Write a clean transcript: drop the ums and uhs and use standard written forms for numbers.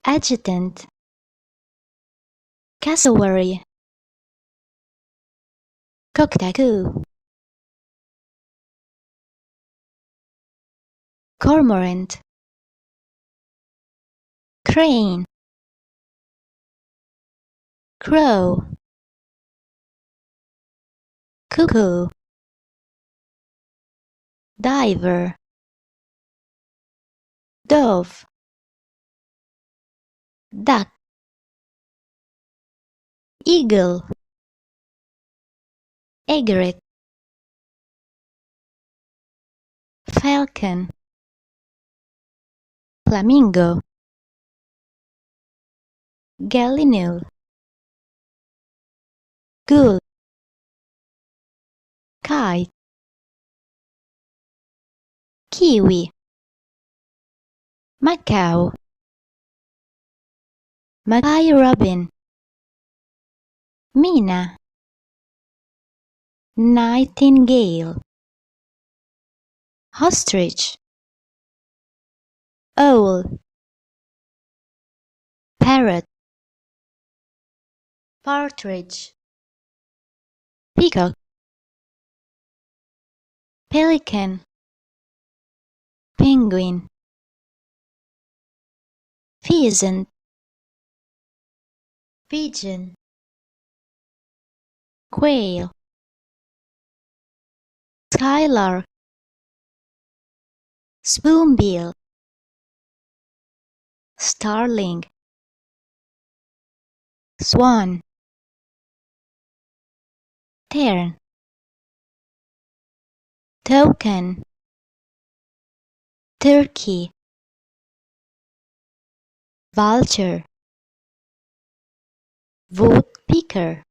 adjutant, cassowary, cockatoo, cormorant, crane, crow, cuckoo, diver, dove, duck, eagle, egret, falcon, flamingo, gallinule, gull, kite, kiwi, macaw, magpie robin, mina, nightingale, ostrich, owl, parrot, partridge, peacock, pelican, penguin, pheasant, pigeon, quail, skylark, spoonbill, starling, swan, tern, toucan, turkey, vulture, woodpecker,